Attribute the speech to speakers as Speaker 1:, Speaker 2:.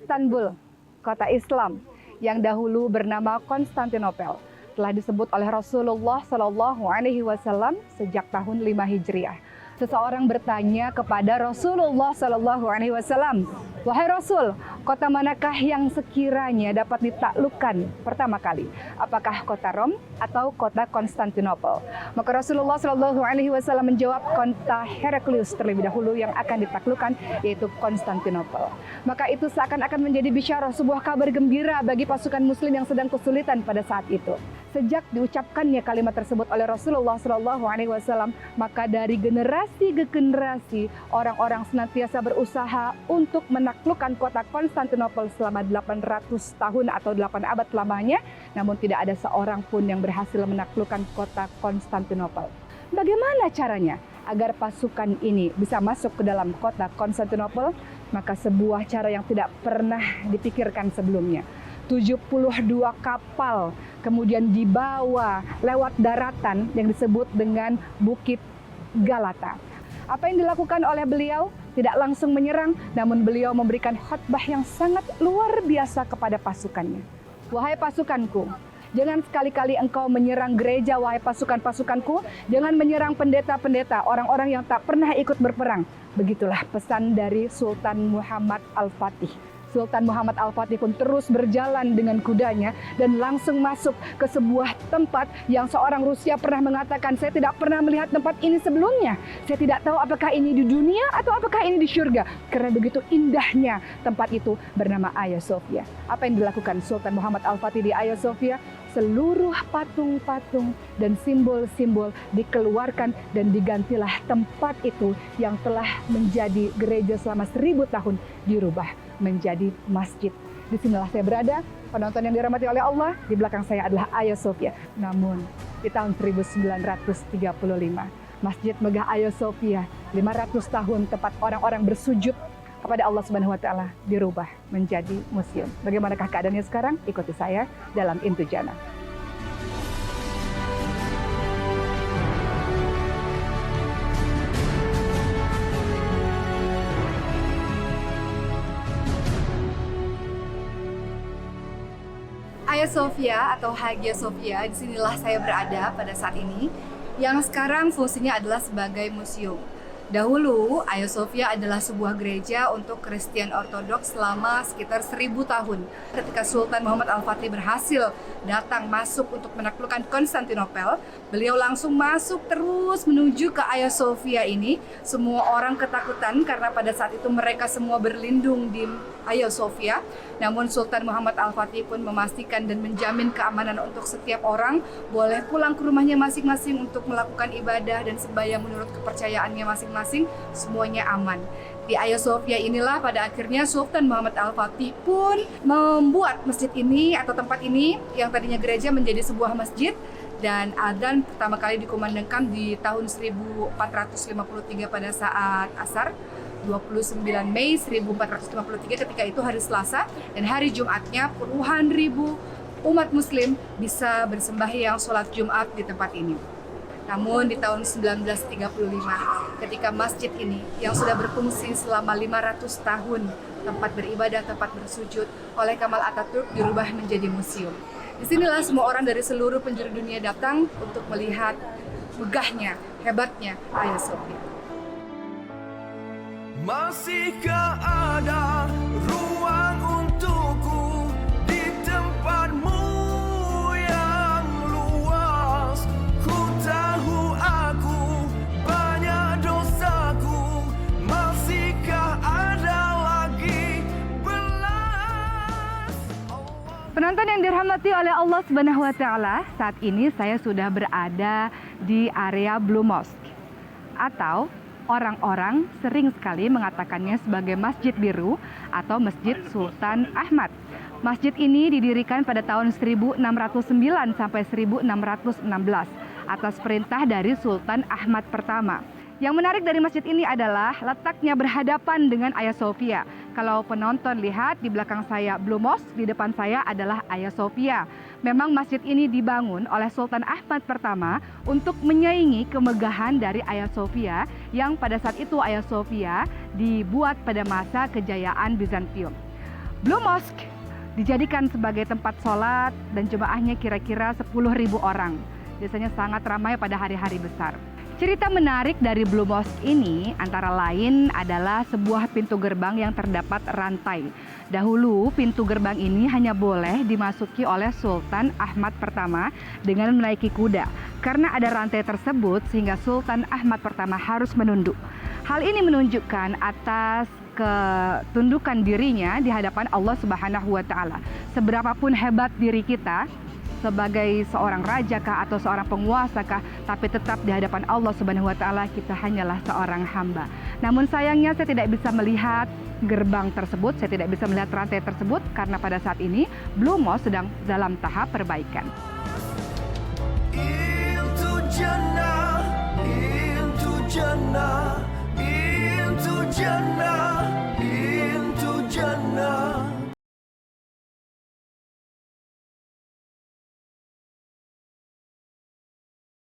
Speaker 1: Istanbul, kota Islam yang dahulu bernama Konstantinopel, telah disebut oleh Rasulullah Shallallahu Alaihi Wasallam sejak tahun 5 Hijriah. Seseorang bertanya kepada Rasulullah Shallallahu Alaihi Wasallam, "Wahai Rasul, kota manakah yang sekiranya dapat ditaklukkan pertama kali? Apakah kota Rom atau kota Konstantinopel?" Maka Rasulullah Shallallahu Alaihi Wasallam menjawab, kota Heraklius terlebih dahulu yang akan ditaklukkan, yaitu Konstantinopel. Maka itu seakan-akan menjadi bisyarah, sebuah kabar gembira bagi pasukan Muslim yang sedang kesulitan pada saat itu. Sejak diucapkannya kalimat tersebut oleh Rasulullah Shallallahu Alaihi Wasallam, maka dari generasi ke generasi orang-orang senantiasa berusaha untuk menaklukkan kota Konstantinopel selama 800 tahun atau 8 abad lamanya, namun tidak ada seorang pun yang berhasil menaklukkan kota Konstantinopel. Bagaimana caranya agar pasukan ini bisa masuk ke dalam kota Konstantinopel? Maka sebuah cara yang tidak pernah dipikirkan sebelumnya. 72 kapal kemudian dibawa lewat daratan yang disebut dengan Bukit Galata. Apa yang dilakukan oleh beliau? Tidak langsung menyerang, namun beliau memberikan khutbah yang sangat luar biasa kepada pasukannya. "Wahai pasukanku, jangan sekali-kali engkau menyerang gereja, wahai pasukan-pasukanku. Jangan menyerang pendeta-pendeta, orang-orang yang tak pernah ikut berperang." Begitulah pesan dari Sultan Muhammad Al-Fatih. Sultan Muhammad Al-Fatih pun terus berjalan dengan kudanya dan langsung masuk ke sebuah tempat yang seorang Rusia pernah mengatakan, "Saya tidak pernah melihat tempat ini sebelumnya. Saya tidak tahu apakah ini di dunia atau apakah ini di surga." Karena begitu indahnya tempat itu, bernama Hagia Sophia. Apa yang dilakukan Sultan Muhammad Al-Fatih di Hagia Sophia? Seluruh patung-patung dan simbol-simbol dikeluarkan dan digantilah tempat itu yang telah menjadi gereja selama 1000 tahun dirubah menjadi masjid. Disinilah saya berada, penonton yang dirahmati oleh Allah. Di belakang saya adalah Hagia Sophia. Namun di tahun 1935, Masjid Megah Hagia Sophia, 500 tahun tempat orang-orang bersujud kepada Allah Subhanahu wa Ta'ala, dirubah menjadi museum. Bagaimanakah keadaannya sekarang? Ikuti saya dalam Intu Jannah. Hagia Sophia atau Hagia Sophia, disinilah saya berada pada saat ini, yang sekarang fungsinya adalah sebagai museum. Dahulu, Hagia Sophia adalah sebuah gereja untuk Kristen Ortodoks selama sekitar 1000 tahun. Ketika Sultan Muhammad Al-Fatih berhasil datang masuk untuk menaklukkan Konstantinopel, beliau langsung masuk terus menuju ke Hagia Sophia ini. Semua orang ketakutan karena pada saat itu mereka semua berlindung di Hagia Sophia. Namun Sultan Muhammad Al-Fatih pun memastikan dan menjamin keamanan untuk setiap orang boleh pulang ke rumahnya masing-masing untuk melakukan ibadah dan sembahyang menurut kepercayaannya masing-masing, semuanya aman. Di Hagia Sophia inilah pada akhirnya Sultan Muhammad Al-Fatih pun membuat masjid ini atau tempat ini yang tadinya gereja menjadi sebuah masjid, dan adzan pertama kali dikumandangkan di tahun 1453 pada saat asar. 29 Mei 1453 ketika itu hari Selasa, dan hari Jumatnya puluhan ribu umat muslim bisa bersembahyang sholat Jumat di tempat ini. Namun di tahun 1935 ketika masjid ini yang sudah berfungsi selama 500 tahun tempat beribadah, tempat bersujud oleh Kemal Atatürk dirubah menjadi museum. Disinilah semua orang dari seluruh penjuru dunia datang untuk melihat megahnya, hebatnya Hagia Sophia.
Speaker 2: Masihkah ada ruang untukku di tempatmu yang luas? Ku tahu aku banyak dosaku. Masihkah ada lagi belas?
Speaker 1: Penonton yang dirahmati oleh Allah Subhanahu wa Ta'ala, saat ini saya sudah berada di area Blue Mosque, atau orang-orang sering sekali mengatakannya sebagai Masjid Biru atau Masjid Sultan Ahmad. Masjid ini didirikan pada tahun 1609 sampai 1616 atas perintah dari Sultan Ahmad pertama. Yang menarik dari masjid ini adalah letaknya berhadapan dengan Hagia Sophia. Kalau penonton lihat di belakang saya Blue Mosque, di depan saya adalah Hagia Sophia. Memang masjid ini dibangun oleh Sultan Ahmad pertama untuk menyaingi kemegahan dari Hagia Sophia yang pada saat itu Hagia Sophia dibuat pada masa kejayaan Bizantium. Blue Mosque dijadikan sebagai tempat sholat dan jemaahnya kira-kira 10.000 orang. Biasanya sangat ramai pada hari-hari besar. Cerita menarik dari Blue Mosque ini antara lain adalah sebuah pintu gerbang yang terdapat rantai. Dahulu pintu gerbang ini hanya boleh dimasuki oleh Sultan Ahmad Pertama dengan menaiki kuda. Karena ada rantai tersebut sehingga Sultan Ahmad Pertama harus menunduk. Hal ini menunjukkan atas ketundukan dirinya di hadapan Allah Subhanahu wa Ta'ala. Seberapapun hebat diri kita sebagai seorang raja kah atau seorang penguasa kah, tapi tetap di hadapan Allah Subhanahu wa Ta'ala kita hanyalah seorang hamba. Namun sayangnya saya tidak bisa melihat gerbang tersebut, saya tidak bisa melihat rantai tersebut karena pada saat ini Blue Mosque sedang dalam tahap perbaikan.
Speaker 2: Itu